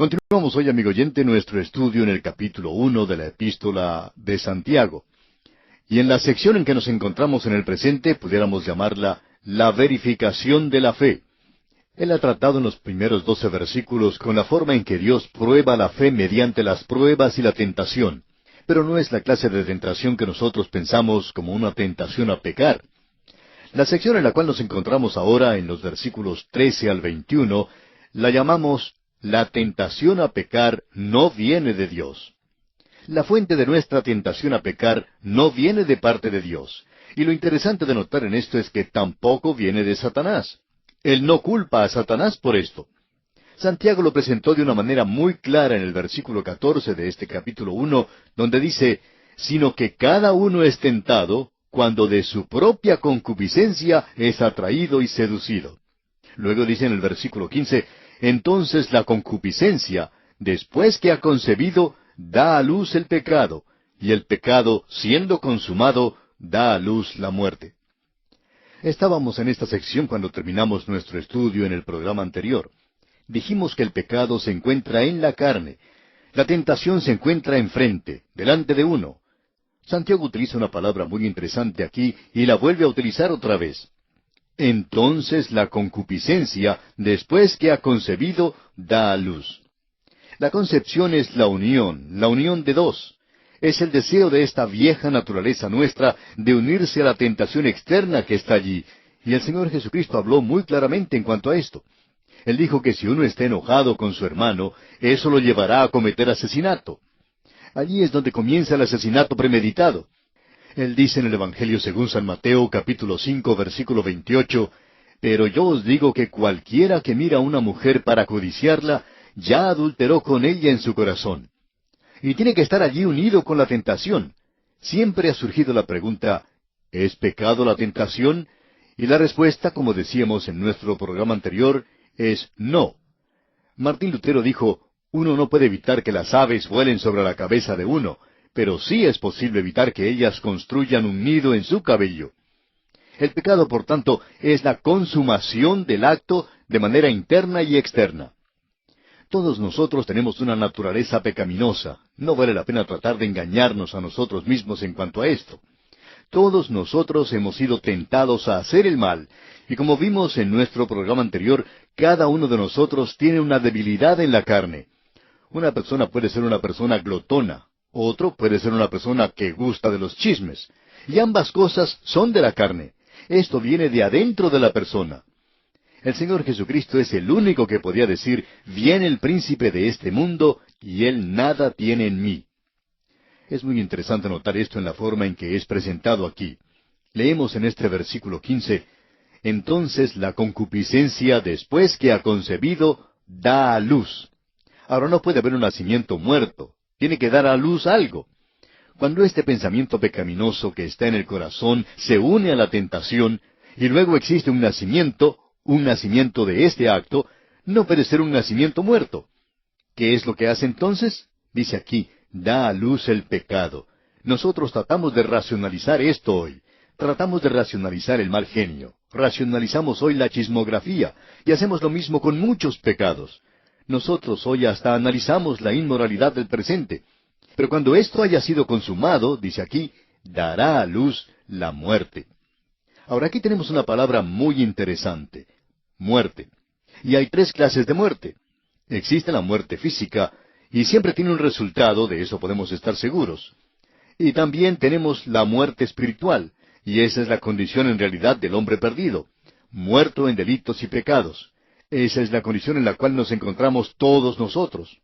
Continuamos hoy, amigo oyente, nuestro estudio en el capítulo 1 de la Epístola de Santiago. Y en la sección en que nos encontramos en el presente, pudiéramos llamarla la verificación de la fe. Él ha tratado en los primeros 12 versículos con la forma en que Dios prueba la fe mediante las pruebas y la tentación. Pero no es la clase de tentación que nosotros pensamos como una tentación a pecar. La sección en la cual nos encontramos ahora, en los versículos 13 al 21, la llamamos la tentación a pecar no viene de Dios. La fuente de nuestra tentación a pecar no viene de parte de Dios. Y lo interesante de notar en esto es que tampoco viene de Satanás. Él no culpa a Satanás por esto. Santiago lo presentó de una manera muy clara en el versículo 14 de este capítulo 1, donde dice, sino que cada uno es tentado cuando de su propia concupiscencia es atraído y seducido. Luego dice en el versículo 15, entonces la concupiscencia, después que ha concebido, da a luz el pecado, y el pecado, siendo consumado, da a luz la muerte. Estábamos en esta sección cuando terminamos nuestro estudio en el programa anterior. Dijimos que el pecado se encuentra en la carne. La tentación se encuentra enfrente, delante de uno. Santiago utiliza una palabra muy interesante aquí y la vuelve a utilizar otra vez. Entonces la concupiscencia, después que ha concebido, da a luz. La concepción es la unión de dos. Es el deseo de esta vieja naturaleza nuestra de unirse a la tentación externa que está allí. Y el Señor Jesucristo habló muy claramente en cuanto a esto. Él dijo que si uno está enojado con su hermano, eso lo llevará a cometer asesinato. Allí es donde comienza el asesinato premeditado. Él dice en el Evangelio según San Mateo, capítulo 5, versículo 28, pero yo os digo que cualquiera que mira a una mujer para codiciarla, ya adulteró con ella en su corazón. Y tiene que estar allí unido con la tentación. Siempre ha surgido la pregunta, ¿es pecado la tentación? Y la respuesta, como decíamos en nuestro programa anterior, es no. Martín Lutero dijo, uno no puede evitar que las aves vuelen sobre la cabeza de uno, pero sí es posible evitar que ellas construyan un nido en su cabello. El pecado, por tanto, es la consumación del acto de manera interna y externa. Todos nosotros tenemos una naturaleza pecaminosa. No vale la pena tratar de engañarnos a nosotros mismos en cuanto a esto. Todos nosotros hemos sido tentados a hacer el mal, y como vimos en nuestro programa anterior, cada uno de nosotros tiene una debilidad en la carne. Una persona puede ser una persona glotona, otro puede ser una persona que gusta de los chismes, y ambas cosas son de la carne. Esto viene de adentro de la persona. El Señor Jesucristo es el único que podía decir, viene el príncipe de este mundo, y él nada tiene en mí. Es muy interesante notar esto en la forma en que es presentado aquí. Leemos en este versículo 15, entonces la concupiscencia, después que ha concebido, da a luz. Ahora no puede haber un nacimiento muerto, tiene que dar a luz algo. Cuando este pensamiento pecaminoso que está en el corazón se une a la tentación, y luego existe un nacimiento de este acto, no puede ser un nacimiento muerto. ¿Qué es lo que hace entonces? Dice aquí, da a luz el pecado. Nosotros tratamos de racionalizar esto hoy. Tratamos de racionalizar el mal genio. Racionalizamos hoy la chismografía, y hacemos lo mismo con muchos pecados. Nosotros hoy hasta analizamos la inmoralidad del presente. Pero cuando esto haya sido consumado, dice aquí, dará a luz la muerte. Ahora aquí tenemos una palabra muy interesante, muerte. Y hay tres clases de muerte. Existe la muerte física, y siempre tiene un resultado, de eso podemos estar seguros. Y también tenemos la muerte espiritual, y esa es la condición en realidad del hombre perdido, muerto en delitos y pecados. Esa es la condición en la cual nos encontramos todos nosotros.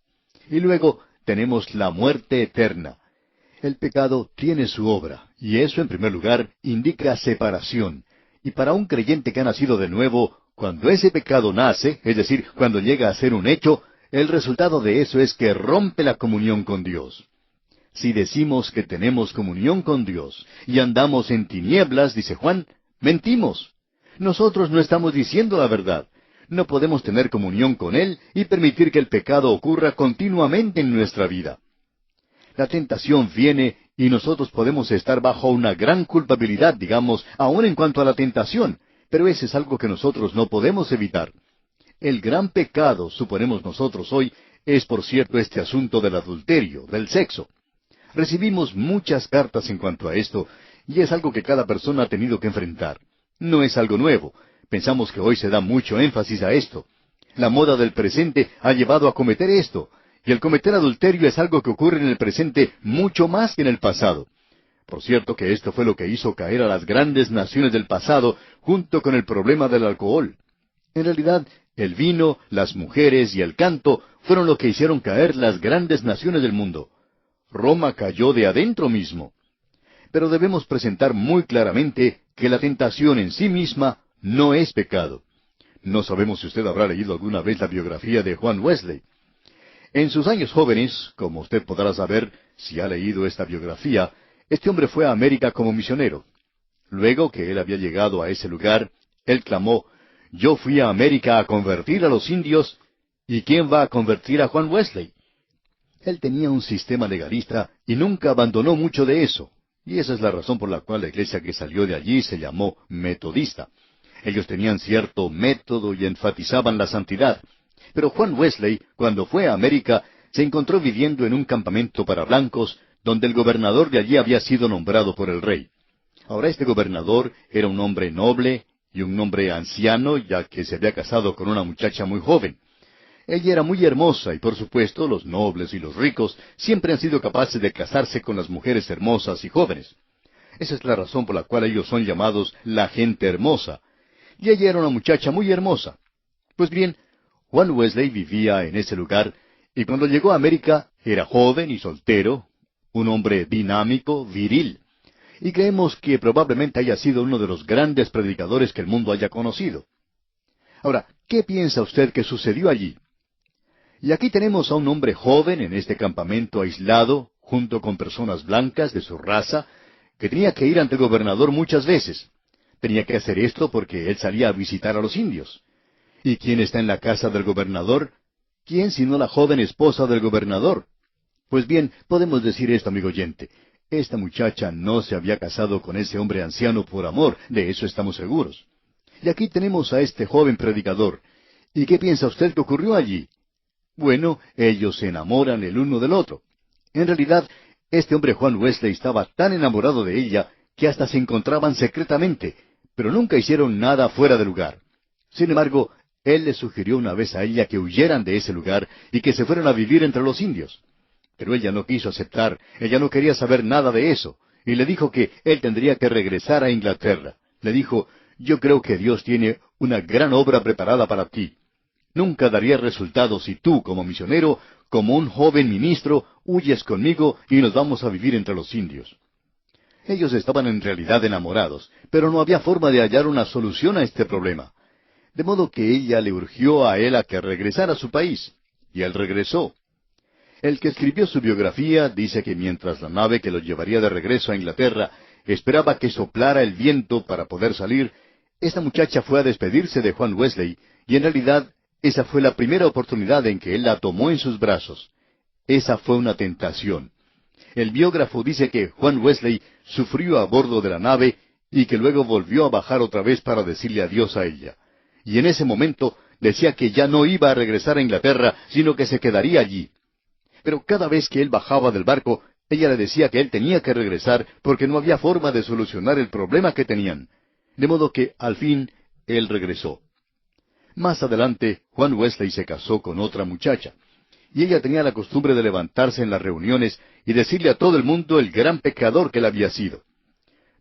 Y luego tenemos la muerte eterna. El pecado tiene su obra, y eso en primer lugar indica separación. Y para un creyente que ha nacido de nuevo, cuando ese pecado nace, es decir, cuando llega a ser un hecho, el resultado de eso es que rompe la comunión con Dios. Si decimos que tenemos comunión con Dios y andamos en tinieblas, dice Juan, mentimos. Nosotros no estamos diciendo la verdad. No podemos tener comunión con Él y permitir que el pecado ocurra continuamente en nuestra vida. La tentación viene y nosotros podemos estar bajo una gran culpabilidad, digamos, aun en cuanto a la tentación, pero ese es algo que nosotros no podemos evitar. El gran pecado, suponemos nosotros hoy, es, por cierto, este asunto del adulterio, del sexo. Recibimos muchas cartas en cuanto a esto, y es algo que cada persona ha tenido que enfrentar. No es algo nuevo. Pensamos que hoy se da mucho énfasis a esto. La moda del presente ha llevado a cometer esto, y el cometer adulterio es algo que ocurre en el presente mucho más que en el pasado. Por cierto que esto fue lo que hizo caer a las grandes naciones del pasado junto con el problema del alcohol. En realidad, el vino, las mujeres y el canto fueron lo que hicieron caer las grandes naciones del mundo. Roma cayó de adentro mismo. Pero debemos presentar muy claramente que la tentación en sí misma no es pecado. No sabemos si usted habrá leído alguna vez la biografía de Juan Wesley. En sus años jóvenes, como usted podrá saber si ha leído esta biografía, este hombre fue a América como misionero. Luego que él había llegado a ese lugar, él clamó, «Yo fui a América a convertir a los indios, ¿y quién va a convertir a Juan Wesley?» Él tenía un sistema legalista y nunca abandonó mucho de eso. Y esa es la razón por la cual la iglesia que salió de allí se llamó metodista. Ellos tenían cierto método y enfatizaban la santidad. Pero Juan Wesley, cuando fue a América, se encontró viviendo en un campamento para blancos, donde el gobernador de allí había sido nombrado por el rey. Ahora este gobernador era un hombre noble y un hombre anciano, ya que se había casado con una muchacha muy joven. Ella era muy hermosa y, por supuesto, los nobles y los ricos siempre han sido capaces de casarse con las mujeres hermosas y jóvenes. Esa es la razón por la cual ellos son llamados la gente hermosa. Y ella era una muchacha muy hermosa. Pues bien, Juan Wesley vivía en ese lugar, y cuando llegó a América era joven y soltero, un hombre dinámico, viril. Y creemos que probablemente haya sido uno de los grandes predicadores que el mundo haya conocido. Ahora, ¿qué piensa usted que sucedió allí? Y aquí tenemos a un hombre joven en este campamento aislado, junto con personas blancas de su raza, que tenía que ir ante el gobernador muchas veces. Tenía que hacer esto porque él salía a visitar a los indios. ¿Y quién está en la casa del gobernador? ¿Quién sino la joven esposa del gobernador? Pues bien, podemos decir esto, amigo oyente. Esta muchacha no se había casado con ese hombre anciano por amor, de eso estamos seguros. Y aquí tenemos a este joven predicador. ¿Y qué piensa usted que ocurrió allí? Bueno, ellos se enamoran el uno del otro. En realidad, este hombre Juan Wesley estaba tan enamorado de ella que hasta se encontraban secretamente, pero nunca hicieron nada fuera de lugar. Sin embargo, él le sugirió una vez a ella que huyeran de ese lugar y que se fueran a vivir entre los indios. Pero ella no quiso aceptar, ella no quería saber nada de eso, y le dijo que él tendría que regresar a Inglaterra. Le dijo, «Yo creo que Dios tiene una gran obra preparada para ti. Nunca daría resultado si tú, como misionero, como un joven ministro, huyes conmigo y nos vamos a vivir entre los indios». Ellos estaban en realidad enamorados, pero no había forma de hallar una solución a este problema. De modo que ella le urgió a él a que regresara a su país, y él regresó. El que escribió su biografía dice que mientras la nave que lo llevaría de regreso a Inglaterra esperaba que soplara el viento para poder salir, esta muchacha fue a despedirse de Juan Wesley, y en realidad esa fue la primera oportunidad en que él la tomó en sus brazos. Esa fue una tentación. El biógrafo dice que Juan Wesley sufrió a bordo de la nave y que luego volvió a bajar otra vez para decirle adiós a ella. Y en ese momento decía que ya no iba a regresar a Inglaterra, sino que se quedaría allí. Pero cada vez que él bajaba del barco, ella le decía que él tenía que regresar porque no había forma de solucionar el problema que tenían. De modo que, al fin, él regresó. Más adelante, Juan Wesley se casó con otra muchacha, y ella tenía la costumbre de levantarse en las reuniones y decirle a todo el mundo el gran pecador que él había sido.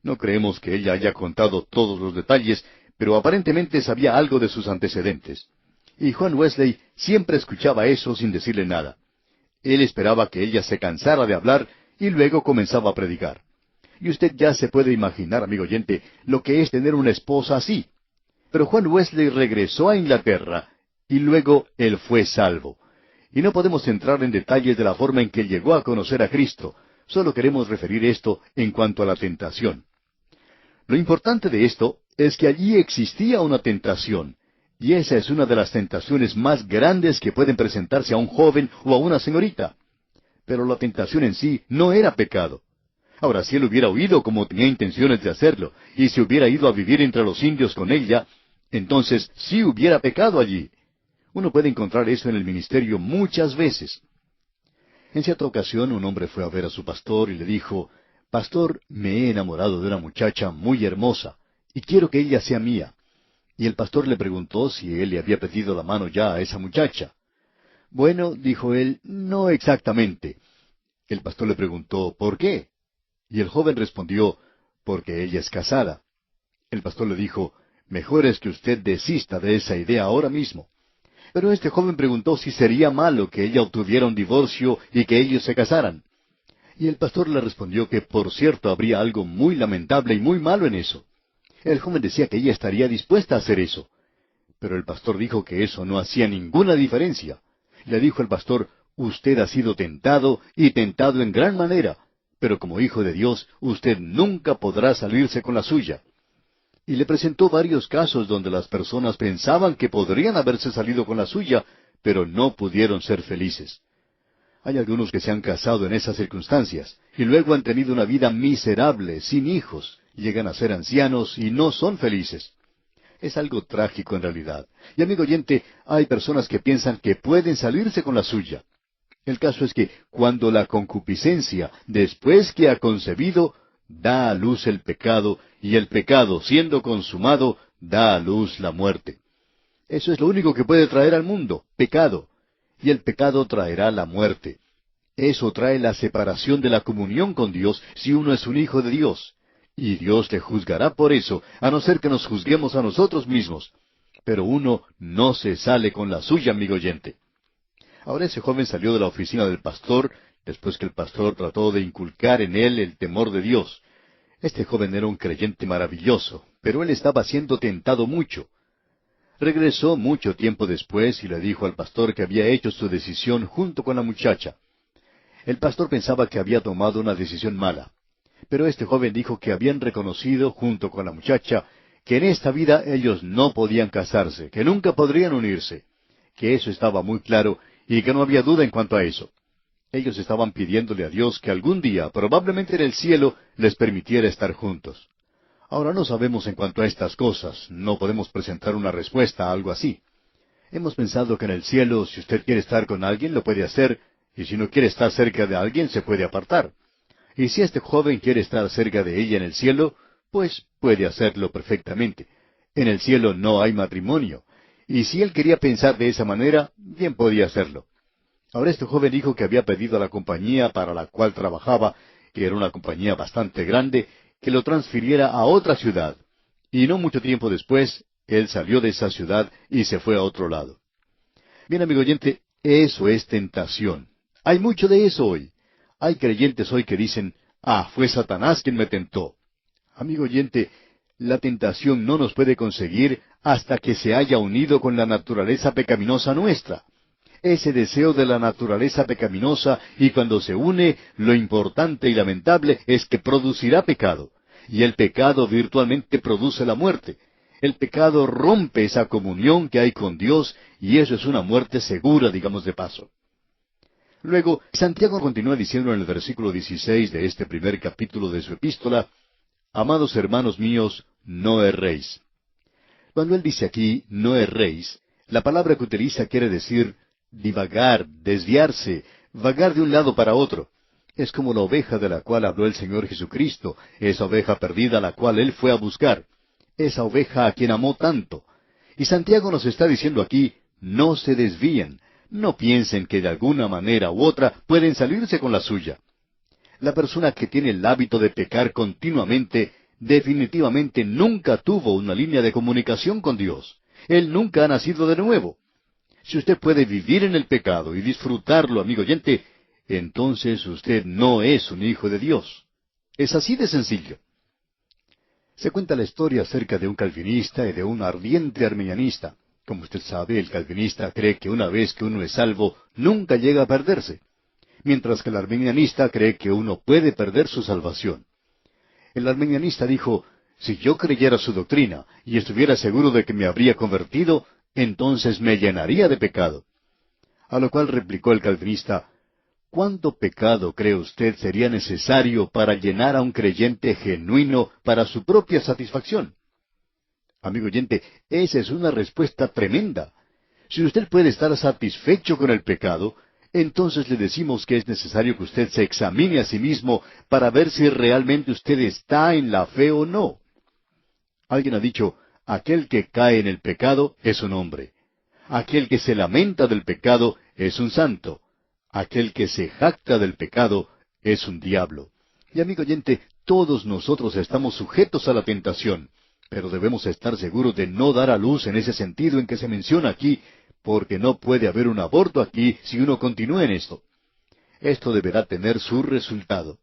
No creemos que ella haya contado todos los detalles, pero aparentemente sabía algo de sus antecedentes. Y Juan Wesley siempre escuchaba eso sin decirle nada. Él esperaba que ella se cansara de hablar y luego comenzaba a predicar. Y usted ya se puede imaginar, amigo oyente, lo que es tener una esposa así. Pero Juan Wesley regresó a Inglaterra y luego él fue salvo. Y no podemos entrar en detalles de la forma en que él llegó a conocer a Cristo. Solo queremos referir esto en cuanto a la tentación. Lo importante de esto es que allí existía una tentación. Y esa es una de las tentaciones más grandes que pueden presentarse a un joven o a una señorita. Pero la tentación en sí no era pecado. Ahora, si él hubiera huido como tenía intenciones de hacerlo, y se hubiera ido a vivir entre los indios con ella, entonces sí hubiera pecado allí. Uno puede encontrar eso en el ministerio muchas veces. En cierta ocasión un hombre fue a ver a su pastor y le dijo, «Pastor, me he enamorado de una muchacha muy hermosa, y quiero que ella sea mía». Y el pastor le preguntó si él le había pedido la mano ya a esa muchacha. «Bueno», dijo él, «no exactamente». El pastor le preguntó, «¿Por qué?». Y el joven respondió, «Porque ella es casada». El pastor le dijo, «Mejor es que usted desista de esa idea ahora mismo». Pero este joven preguntó si sería malo que ella obtuviera un divorcio y que ellos se casaran. Y el pastor le respondió que por cierto habría algo muy lamentable y muy malo en eso. El joven decía que ella estaría dispuesta a hacer eso. Pero el pastor dijo que eso no hacía ninguna diferencia. Le dijo el pastor, «Usted ha sido tentado y tentado en gran manera, pero como hijo de Dios usted nunca podrá salirse con la suya». Y le presentó varios casos donde las personas pensaban que podrían haberse salido con la suya, pero no pudieron ser felices. Hay algunos que se han casado en esas circunstancias, y luego han tenido una vida miserable, sin hijos, llegan a ser ancianos y no son felices. Es algo trágico en realidad. Y amigo oyente, hay personas que piensan que pueden salirse con la suya. El caso es que cuando la concupiscencia, después que ha concebido, da a luz el pecado, y el pecado, siendo consumado, da a luz la muerte. Eso es lo único que puede traer al mundo, pecado. Y el pecado traerá la muerte. Eso trae la separación de la comunión con Dios si uno es un hijo de Dios. Y Dios le juzgará por eso, a no ser que nos juzguemos a nosotros mismos. Pero uno no se sale con la suya, amigo oyente. Ahora ese joven salió de la oficina del pastor, después que el pastor trató de inculcar en él el temor de Dios. Este joven era un creyente maravilloso, pero él estaba siendo tentado mucho. Regresó mucho tiempo después y le dijo al pastor que había hecho su decisión junto con la muchacha. El pastor pensaba que había tomado una decisión mala, pero este joven dijo que habían reconocido junto con la muchacha que en esta vida ellos no podían casarse, que nunca podrían unirse, que eso estaba muy claro y que no había duda en cuanto a eso. Ellos estaban pidiéndole a Dios que algún día, probablemente en el cielo, les permitiera estar juntos. Ahora no sabemos en cuanto a estas cosas, no podemos presentar una respuesta a algo así. Hemos pensado que en el cielo, si usted quiere estar con alguien, lo puede hacer, y si no quiere estar cerca de alguien, se puede apartar. Y si este joven quiere estar cerca de ella en el cielo, pues puede hacerlo perfectamente. En el cielo no hay matrimonio, y si él quería pensar de esa manera, bien podía hacerlo. Ahora este joven dijo que había pedido a la compañía para la cual trabajaba, que era una compañía bastante grande, que lo transfiriera a otra ciudad. Y no mucho tiempo después, él salió de esa ciudad y se fue a otro lado. Bien, amigo oyente, eso es tentación. Hay mucho de eso hoy. Hay creyentes hoy que dicen, fue Satanás quien me tentó. Amigo oyente, la tentación no nos puede conseguir hasta que se haya unido con la naturaleza pecaminosa nuestra. Ese deseo de la naturaleza pecaminosa, y cuando se une, lo importante y lamentable es que producirá pecado. Y el pecado virtualmente produce la muerte. El pecado rompe esa comunión que hay con Dios, y eso es una muerte segura, digamos de paso. Luego, Santiago continúa diciendo en el versículo 16 de este primer capítulo de su epístola, «Amados hermanos míos, no erréis». Cuando él dice aquí, «no erréis», la palabra que utiliza quiere decir divagar, desviarse, vagar de un lado para otro. Es como la oveja de la cual habló el Señor Jesucristo, esa oveja perdida a la cual Él fue a buscar, esa oveja a quien amó tanto. Y Santiago nos está diciendo aquí, no se desvíen, no piensen que de alguna manera u otra pueden salirse con la suya. La persona que tiene el hábito de pecar continuamente, definitivamente nunca tuvo una línea de comunicación con Dios. Él nunca ha nacido de nuevo. Si usted puede vivir en el pecado y disfrutarlo, amigo oyente, entonces usted no es un hijo de Dios. Es así de sencillo. Se cuenta la historia acerca de un calvinista y de un ardiente arminianista. Como usted sabe, el calvinista cree que una vez que uno es salvo, nunca llega a perderse, mientras que el arminianista cree que uno puede perder su salvación. El arminianista dijo, si yo creyera su doctrina y estuviera seguro de que me habría convertido, entonces me llenaría de pecado. A lo cual replicó el calvinista, ¿cuánto pecado cree usted sería necesario para llenar a un creyente genuino para su propia satisfacción? Amigo oyente, esa es una respuesta tremenda. Si usted puede estar satisfecho con el pecado, entonces le decimos que es necesario que usted se examine a sí mismo para ver si realmente usted está en la fe o no. Alguien ha dicho, aquel que cae en el pecado es un hombre. Aquel que se lamenta del pecado es un santo. Aquel que se jacta del pecado es un diablo. Y amigo oyente, todos nosotros estamos sujetos a la tentación, pero debemos estar seguros de no dar a luz en ese sentido en que se menciona aquí, porque no puede haber un aborto aquí si uno continúa en esto. Esto deberá tener su resultado.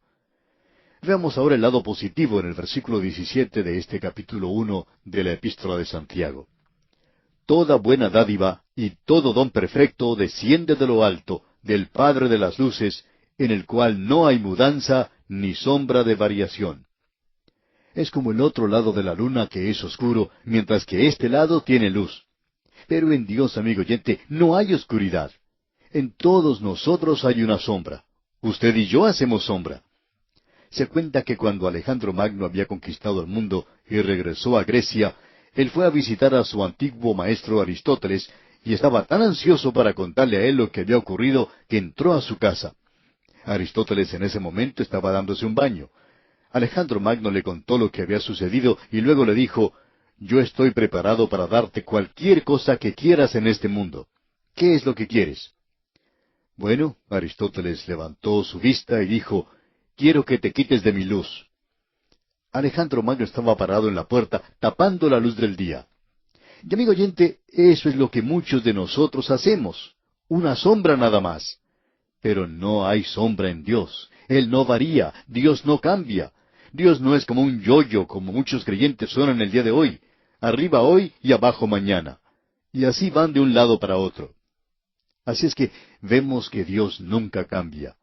Veamos ahora el lado positivo en el versículo 17 de este capítulo 1 de la Epístola de Santiago. Toda buena dádiva y todo don perfecto desciende de lo alto, del Padre de las luces, en el cual no hay mudanza ni sombra de variación. Es como el otro lado de la luna que es oscuro, mientras que este lado tiene luz. Pero en Dios, amigo oyente, no hay oscuridad. En todos nosotros hay una sombra. Usted y yo hacemos sombra. Se cuenta que cuando Alejandro Magno había conquistado el mundo y regresó a Grecia, él fue a visitar a su antiguo maestro Aristóteles y estaba tan ansioso para contarle a él lo que había ocurrido que entró a su casa. Aristóteles en ese momento estaba dándose un baño. Alejandro Magno le contó lo que había sucedido y luego le dijo, «Yo estoy preparado para darte cualquier cosa que quieras en este mundo. ¿Qué es lo que quieres?» Bueno, Aristóteles levantó su vista y dijo, «Quiero que te quites de mi luz». Alejandro Magno estaba parado en la puerta, tapando la luz del día. Y amigo oyente, eso es lo que muchos de nosotros hacemos. Una sombra nada más. Pero no hay sombra en Dios. Él no varía. Dios no cambia. Dios no es como un yoyo, como muchos creyentes son en el día de hoy. Arriba hoy y abajo mañana. Y así van de un lado para otro. Así es que vemos que Dios nunca cambia.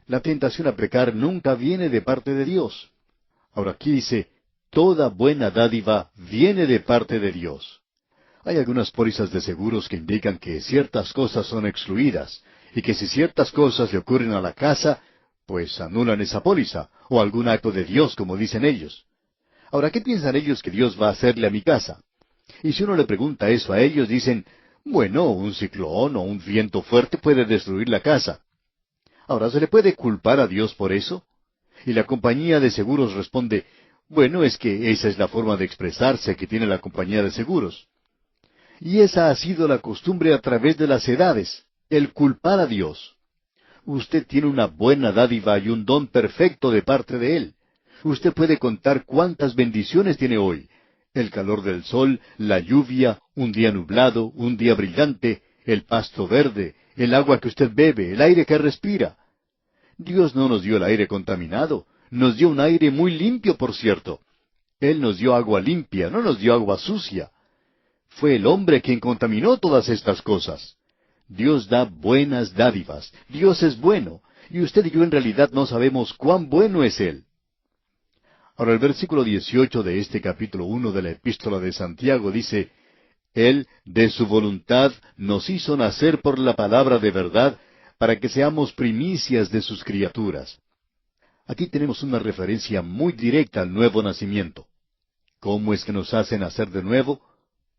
La tentación a pecar nunca viene de parte de Dios. Ahora aquí dice, toda buena dádiva viene de parte de Dios. Hay algunas pólizas de seguros que indican que ciertas cosas son excluidas, y que si ciertas cosas le ocurren a la casa, pues anulan esa póliza, o algún acto de Dios, como dicen ellos. Ahora, ¿qué piensan ellos que Dios va a hacerle a mi casa? Y si uno le pregunta eso a ellos, dicen, bueno, un ciclón o un viento fuerte puede destruir la casa. Ahora, ¿se le puede culpar a Dios por eso? Y la compañía de seguros responde, bueno, es que esa es la forma de expresarse que tiene la compañía de seguros. Y esa ha sido la costumbre a través de las edades, el culpar a Dios. Usted tiene una buena dádiva y un don perfecto de parte de Él. Usted puede contar cuántas bendiciones tiene hoy. El calor del sol, la lluvia, un día nublado, un día brillante, el pasto verde, el agua que usted bebe, el aire que respira. Dios no nos dio el aire contaminado, nos dio un aire muy limpio, por cierto. Él nos dio agua limpia, no nos dio agua sucia. Fue el hombre quien contaminó todas estas cosas. Dios da buenas dádivas, Dios es bueno, y usted y yo en realidad no sabemos cuán bueno es Él. Ahora el versículo 18 de este capítulo 1 de la Epístola de Santiago dice, Él, de su voluntad, nos hizo nacer por la palabra de verdad, para que seamos primicias de sus criaturas. Aquí tenemos una referencia muy directa al nuevo nacimiento. ¿Cómo es que nos hace nacer de nuevo?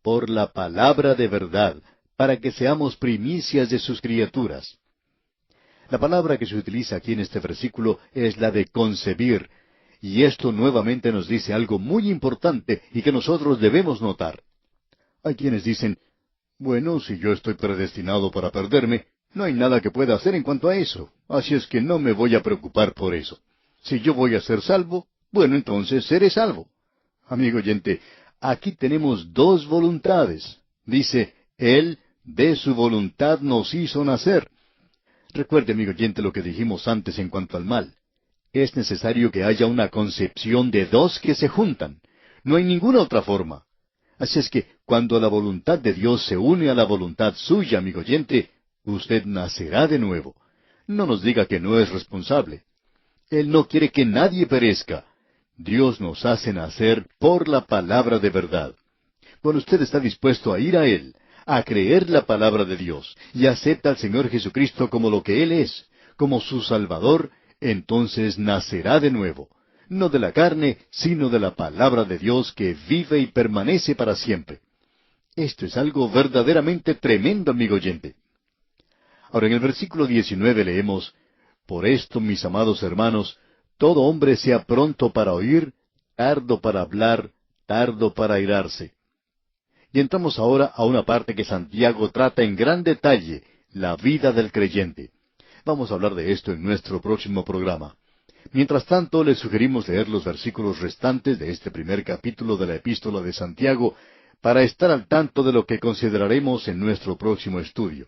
Por la palabra de verdad, para que seamos primicias de sus criaturas. La palabra que se utiliza aquí en este versículo es la de concebir, y esto nuevamente nos dice algo muy importante y que nosotros debemos notar. Hay quienes dicen, bueno, si yo estoy predestinado para perderme, no hay nada que pueda hacer en cuanto a eso, así es que no me voy a preocupar por eso. Si yo voy a ser salvo, bueno, entonces seré salvo. Amigo oyente, aquí tenemos dos voluntades. Dice, Él de su voluntad nos hizo nacer. Recuerde, amigo oyente, lo que dijimos antes en cuanto al mal. Es necesario que haya una concepción de dos que se juntan. No hay ninguna otra forma. Así es que, cuando la voluntad de Dios se une a la voluntad suya, amigo oyente, usted nacerá de nuevo. No nos diga que no es responsable. Él no quiere que nadie perezca. Dios nos hace nacer por la palabra de verdad. Cuando usted está dispuesto a ir a Él, a creer la palabra de Dios, y acepta al Señor Jesucristo como lo que Él es, como su Salvador, entonces nacerá de nuevo, no de la carne, sino de la palabra de Dios que vive y permanece para siempre. Esto es algo verdaderamente tremendo, amigo oyente. Ahora, en el versículo 19 leemos, Por esto, mis amados hermanos, todo hombre sea pronto para oír, tardo para hablar, tardo para airarse. Y entramos ahora a una parte que Santiago trata en gran detalle, la vida del creyente. Vamos a hablar de esto en nuestro próximo programa. Mientras tanto, les sugerimos leer los versículos restantes de este primer capítulo de la Epístola de Santiago para estar al tanto de lo que consideraremos en nuestro próximo estudio.